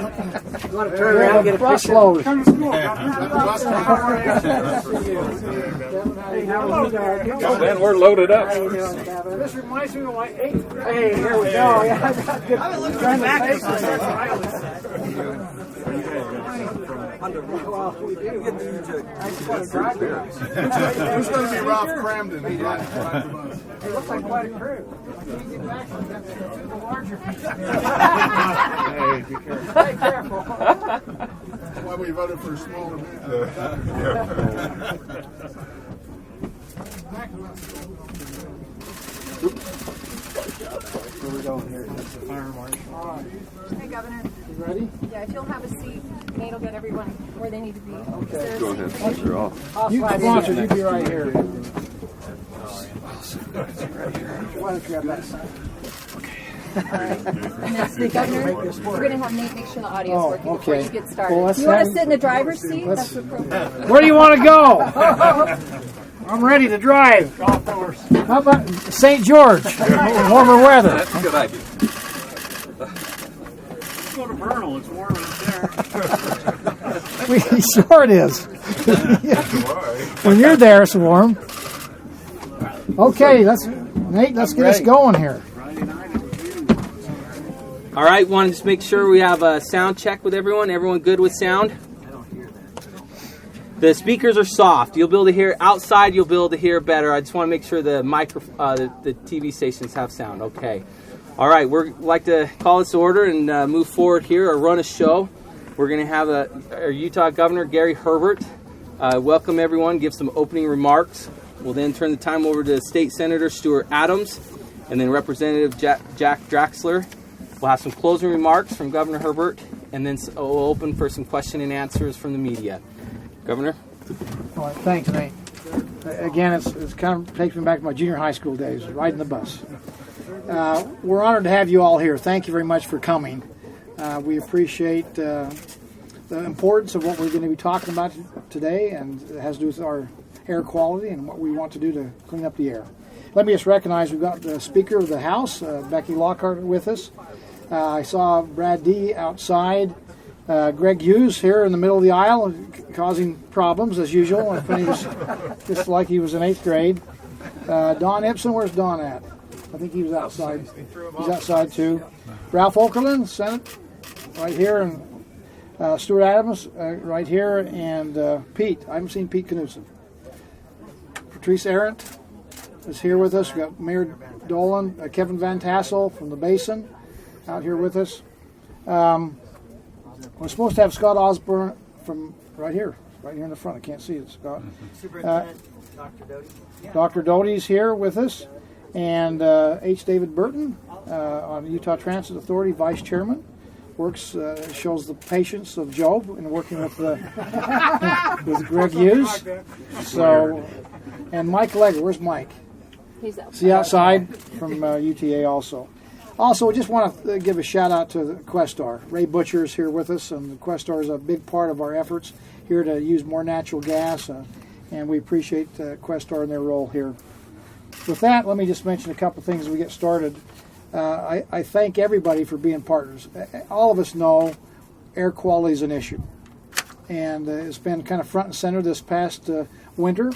You want to turn around and get a bus picture? load. Come to school. Man, we're loaded up. This reminds me of my 8th grade. Hey, here we go. Yeah, I got good. Well, we do. Who's going to be Ralph Cramden? It looks like quite a crew. Hey, be careful. Be careful. That's why we voted for a smaller man. Here we go. Here, that's the fire marshal. Hey, Governor. You ready? Yeah, if you'll have a seat, Nate will get everyone where they need to be. Okay. Go ahead. You're off. You sponsor, you be right here. Why don't you have that side? And that's the Governor. We're going to have Nate make sure the audio's working before okay. you get started. Well, you want to sit in the driver's seat? let's- That's appropriate. Where do you want to go? I'm ready to drive. Golf course. How about St. George? Warmer weather. That's a good idea. Let's go to Vernal. It's warm out there. Sure it is. When you're there, it's warm. Okay, Nate, let's get us going here. All right, want to just make sure we have a sound check with everyone. Everyone good with sound? The speakers are soft. You'll be able to hear outside. You'll be able to hear better. I just want to make sure the the TV stations have sound. Okay. All right, we'd like to call this to order and move forward here or run a show. We're going to have our Utah Governor, Gary Herbert, welcome everyone, give some opening remarks. We'll then turn the time over to State Senator Stuart Adams and then Representative Jack Draxler. We'll have some closing remarks from Governor Herbert, and then we'll open for some question and answers from the media. Governor? All right, thanks, Nate. Again, it's kind of takes me back to my junior high school days, riding the bus. We're honored to have you all here. Thank you very much for coming. We appreciate the importance of what we're going to be talking about today, and it has to do with our air quality and what we want to do to clean up the air. Let me just recognize we've got the Speaker of the House, Becky Lockhart, with us. I saw Brad D. outside. Greg Hughes here in the middle of the aisle, causing problems as usual. I think he was just like he was in 8th grade. Don Ibsen, where's Don at? I think he was outside. He's outside too. Ralph Okerlund, Senate, right here, and Stuart Adams, right here, and Pete. I haven't seen Pete Knudsen. Patrice Arendt is here with us. We've got Mayor Dolan, Kevin Van Tassel from the Basin out here with us. We're supposed to have Scott Osborne from right here in the front. I can't see it, Scott. Superintendent Dr. Doty. Dr. Doty's here with us, and H. David Burton on the Utah Transit Authority, Vice Chairman. Works shows the patience of Job in working with with Greg Hughes. So, and Mike Legger. Where's Mike? He's outside. See outside from UTA also. Also, we just want to give a shout out to the Questar. Ray Butcher is here with us, and the Questar is a big part of our efforts here to use more natural gas, and we appreciate Questar and their role here. With that, let me just mention a couple things as we get started. I thank everybody for being partners. All of us know air quality is an issue, and it's been kind of front and center this past winter.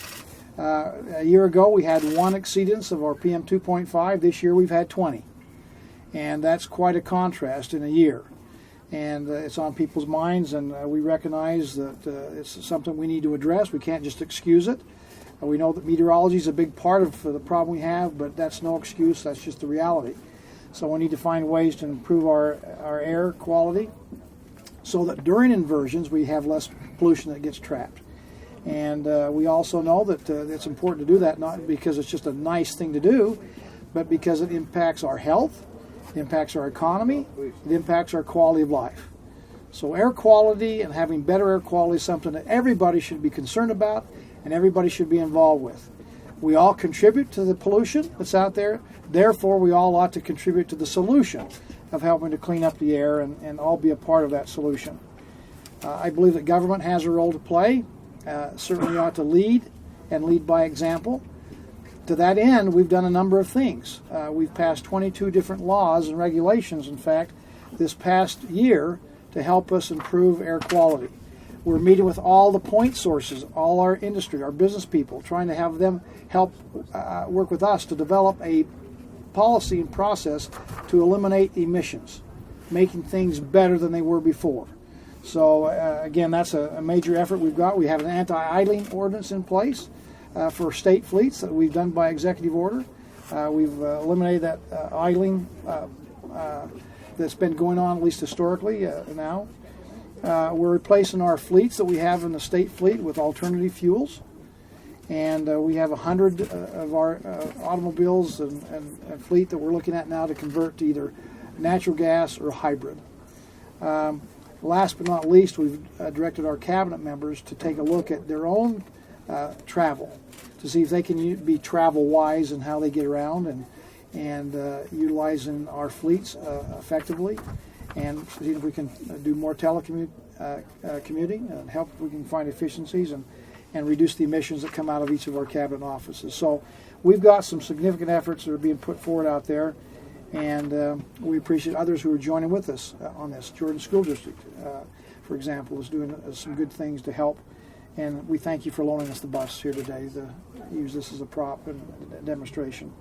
A year ago, we had 1 exceedance of our PM 2.5. This year, we've had 20. And that's quite a contrast in a year. And it's on people's minds, and we recognize that it's something we need to address. We can't just excuse it. We know that meteorology is a big part of the problem we have, but that's no excuse. That's just the reality. So we need to find ways to improve our air quality so that during inversions we have less pollution that gets trapped. And we also know that it's important to do that, not because it's just a nice thing to do, but because it impacts our health, it impacts our economy, it impacts our quality of life. So air quality and having better air quality is something that everybody should be concerned about and everybody should be involved with. We all contribute to the pollution that's out there, therefore we all ought to contribute to the solution of helping to clean up the air and all be a part of that solution. I believe that government has a role to play, certainly ought to lead and lead by example. To that end, we've done a number of things. We've passed 22 different laws and regulations, in fact, this past year to help us improve air quality. We're meeting with all the point sources, all our industry, our business people, trying to have them help work with us to develop a policy and process to eliminate emissions, making things better than they were before. So again, that's a major effort we've got. We have an anti-idling ordinance in place for state fleets that we've done by executive order. We've eliminated that idling that's been going on, at least historically, now. We're replacing our fleets that we have in the state fleet with alternative fuels. And we have 100 of our automobiles and fleet that we're looking at now to convert to either natural gas or hybrid. Last but not least, we've directed our cabinet members to take a look at their own travel to see if they can be travel wise and how they get around and utilizing our fleets effectively, and see if we can do more telecommuting and help if we can find efficiencies and reduce the emissions that come out of each of our cabinet offices. So we've got some significant efforts that are being put forward out there, and we appreciate others who are joining with us on this. Jordan School District, for example, is doing some good things to help, and we thank you for loaning us the bus here today to use this as a prop and a demonstration.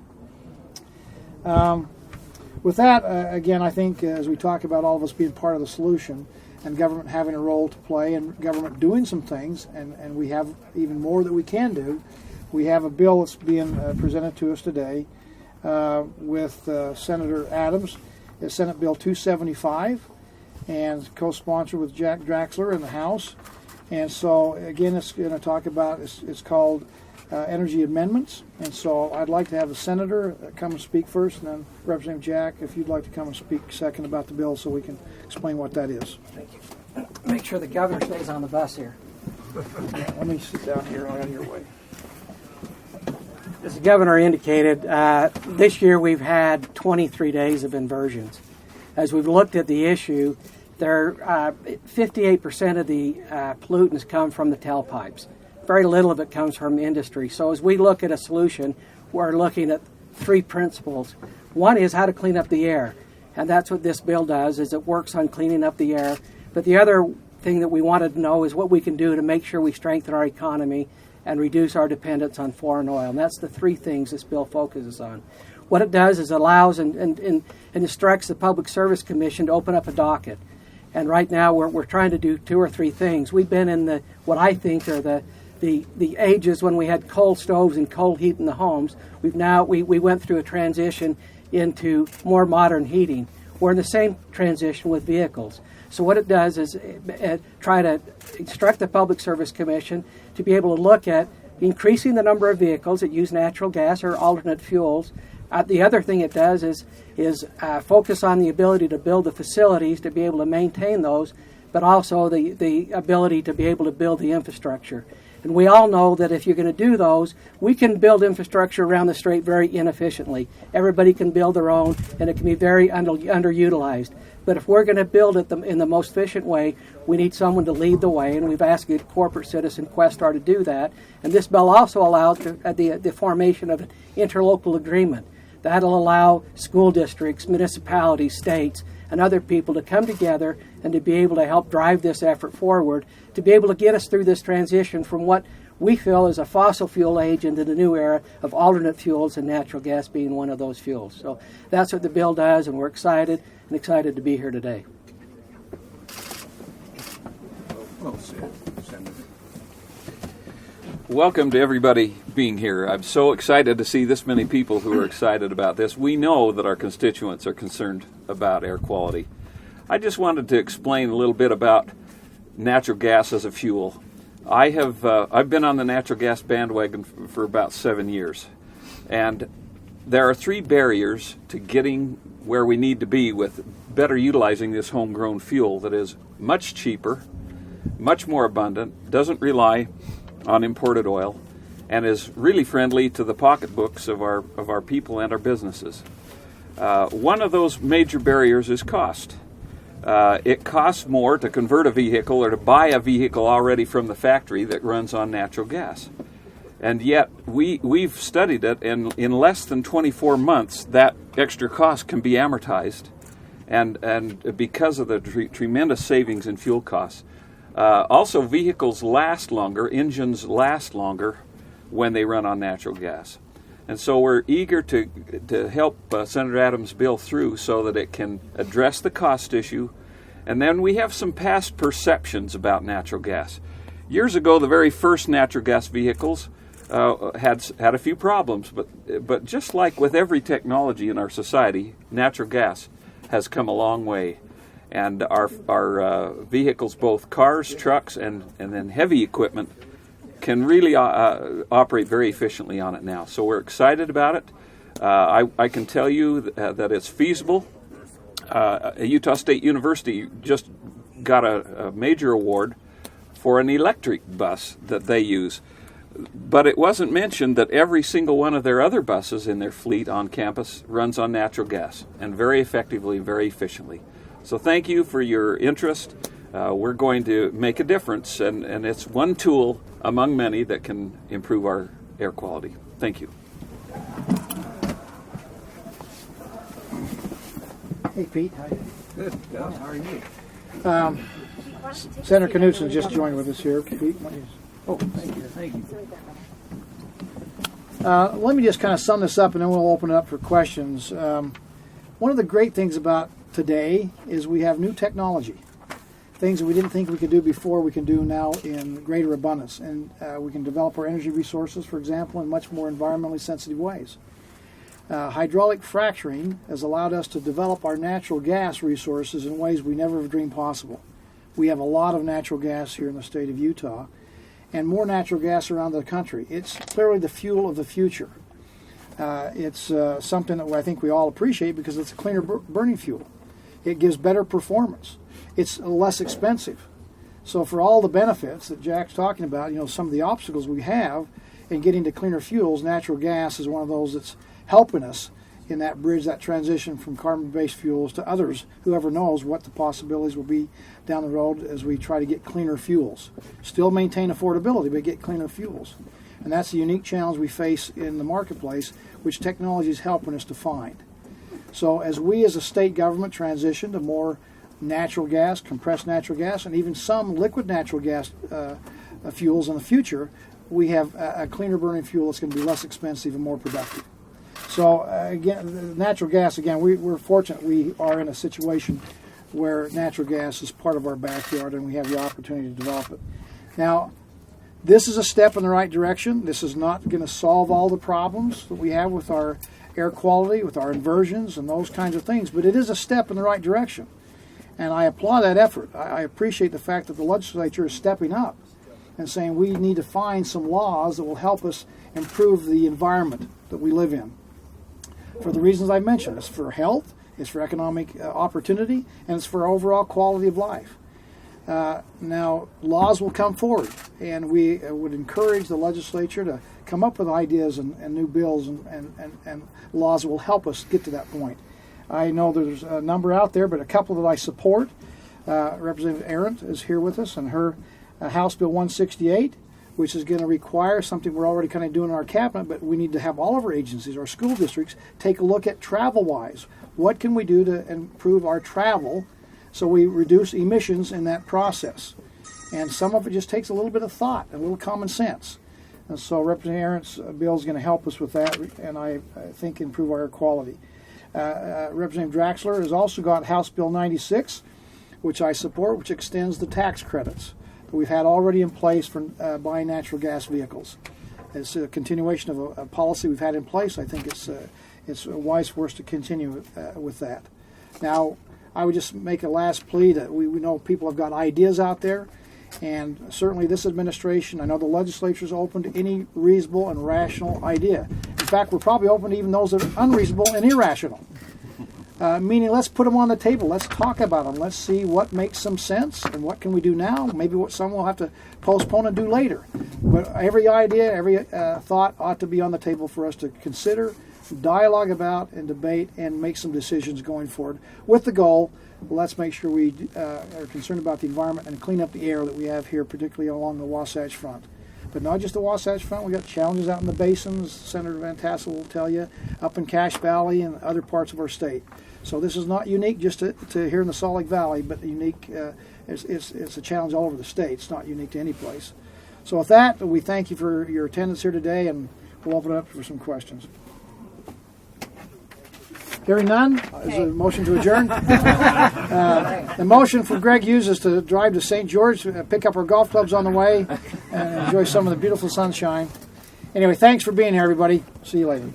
With that, again, I think as we talk about all of us being part of the solution and government having a role to play and government doing some things, and we have even more that we can do, we have a bill that's being presented to us today with Senator Adams. It's Senate Bill 275 and co-sponsored with Jack Draxler in the House. And so, again, it's going to talk about, it's called energy amendments. And so I'd like to have the senator come and speak first, and then Representative Jack, if you'd like to come and speak second about the bill so we can explain what that is. Thank you. Make sure the governor stays on the bus here. Let me sit down here out of your way. As the governor indicated, this year we've had 23 days of inversions. As we've looked at the issue, 58% of the pollutants come from the tailpipes. Very little of it comes from industry. So as we look at a solution, we're looking at three principles. One is how to clean up the air, and that's what this bill does, is it works on cleaning up the air. But the other thing that we wanted to know is what we can do to make sure we strengthen our economy and reduce our dependence on foreign oil. And that's the three things this bill focuses on. What it does is it allows and instructs the Public Service Commission to open up a docket. And right now we're trying to do two or three things. We've been in what I think are the ages when we had coal stoves and coal heat in the homes. We went through a transition into more modern heating. We're in the same transition with vehicles. So what it does is try to instruct the Public Service Commission to be able to look at increasing the number of vehicles that use natural gas or alternate fuels. The other thing it does is focus on the ability to build the facilities to be able to maintain those, but also the ability to be able to build the infrastructure. And we all know that if you're going to do those, we can build infrastructure around the strait very inefficiently. Everybody can build their own, and it can be very underutilized. But if we're going to build it in the most efficient way, we need someone to lead the way, and we've asked the corporate citizen Questar to do that. And this bill also allows the formation of an interlocal agreement. That'll allow school districts, municipalities, states, and other people to come together and to be able to help drive this effort forward, to be able to get us through this transition from what we feel is a fossil fuel age into the new era of alternate fuels, and natural gas being one of those fuels. So that's what the bill does, and we're excited to be here today. Welcome to everybody being here. I'm so excited to see this many people who are excited about this. We know that our constituents are concerned about air quality. I just wanted to explain a little bit about natural gas as a fuel. I've been on the natural gas bandwagon for about 7 years, and there are three barriers to getting where we need to be with better utilizing this homegrown fuel that is much cheaper, much more abundant, doesn't rely on imported oil, and is really friendly to the pocketbooks of our people and our businesses. One of those major barriers is cost. It costs more to convert a vehicle or to buy a vehicle already from the factory that runs on natural gas. And yet we've studied it, and in less than 24 months that extra cost can be amortized and because of the tremendous savings in fuel costs. Also, vehicles last longer, engines last longer when they run on natural gas. And so we're eager to help Senator Adams' bill through so that it can address the cost issue. And then we have some past perceptions about natural gas. Years ago, the very first natural gas vehicles had a few problems, but just like with every technology in our society, natural gas has come a long way. And our vehicles, both cars, trucks, and then heavy equipment, can really operate very efficiently on it now. So we're excited about it. I can tell you that it's feasible. Utah State University just got a major award for an electric bus that they use. But it wasn't mentioned that every single one of their other buses in their fleet on campus runs on natural gas, and very effectively, very efficiently. So thank you for your interest. We're going to make a difference, and it's one tool among many that can improve our air quality. Thank you. Hey, Pete. How you? Good. How are you? Senator Knudsen just joined with us here. Pete, oh, thank you. Thank you. Let me just kind of sum this up, and then we'll open it up for questions. One of the great things about today is we have new technology. Things that we didn't think we could do before, we can do now in greater abundance. And we can develop our energy resources, for example, in much more environmentally sensitive ways. Hydraulic fracturing has allowed us to develop our natural gas resources in ways we never have dreamed possible. We have a lot of natural gas here in the state of Utah, and more natural gas around the country. It's clearly the fuel of the future. It's something that I think we all appreciate because it's a cleaner burning fuel. It gives better performance. It's less expensive. So for all the benefits that Jack's talking about, some of the obstacles we have in getting to cleaner fuels, natural gas is one of those that's helping us in that bridge, that transition from carbon-based fuels to others. Whoever knows what the possibilities will be down the road as we try to get cleaner fuels. Still maintain affordability, but get cleaner fuels. And that's a unique challenge we face in the marketplace, which technology is helping us to find. So as we as a state government transition to more natural gas, compressed natural gas, and even some liquid natural gas fuels in the future, we have a cleaner burning fuel that's going to be less expensive and more productive. So again, natural gas, again, we're fortunate we are in a situation where natural gas is part of our backyard and we have the opportunity to develop it. Now, this is a step in the right direction. This is not going to solve all the problems that we have with our air quality, with our inversions and those kinds of things, but it is a step in the right direction. And I applaud that effort. I appreciate the fact that the legislature is stepping up and saying we need to find some laws that will help us improve the environment that we live in. For the reasons I mentioned, it's for health, it's for economic opportunity, and it's for overall quality of life. Now, laws will come forward, and we would encourage the legislature to come up with ideas and new bills and laws that will help us get to that point. I know there's a number out there, but a couple that I support. Representative Arendt is here with us, and her House Bill 168, which is going to require something we're already kind of doing in our cabinet, but we need to have all of our agencies, our school districts, take a look at travel-wise. What can we do to improve our travel so we reduce emissions in that process? And some of it just takes a little bit of thought, a little common sense. And so Representative Arendt's bill is going to help us with that, and I think improve our air quality. Representative Draxler has also got House Bill 96, which I support, which extends the tax credits that we've had already in place for buying natural gas vehicles. It's a continuation of a policy we've had in place. I think it's wise for us to continue with that. Now, I would just make a last plea that we know people have got ideas out there, and certainly this administration, I know the legislature is open to any reasonable and rational idea. In fact, we're probably open to even those that are unreasonable and irrational. Meaning, let's put them on the table. Let's talk about them. Let's see what makes some sense and what can we do now. Maybe what some will have to postpone and do later. But every idea, every thought ought to be on the table for us to consider, dialogue about, and debate, and make some decisions going forward with the goal, let's make sure we are concerned about the environment and clean up the air that we have here, particularly along the Wasatch Front. But not just the Wasatch Front, we've got challenges out in the basins, Senator Van Tassel will tell you, up in Cache Valley and other parts of our state. So this is not unique just to here in the Salt Lake Valley, but unique. It's a challenge all over the state. It's not unique to any place. So with that, we thank you for your attendance here today, and we'll open it up for some questions. Hearing none, is a motion to adjourn? The motion for Greg Hughes is to drive to St. George, pick up our golf clubs on the way, and enjoy some of the beautiful sunshine. Anyway, thanks for being here, everybody. See you later.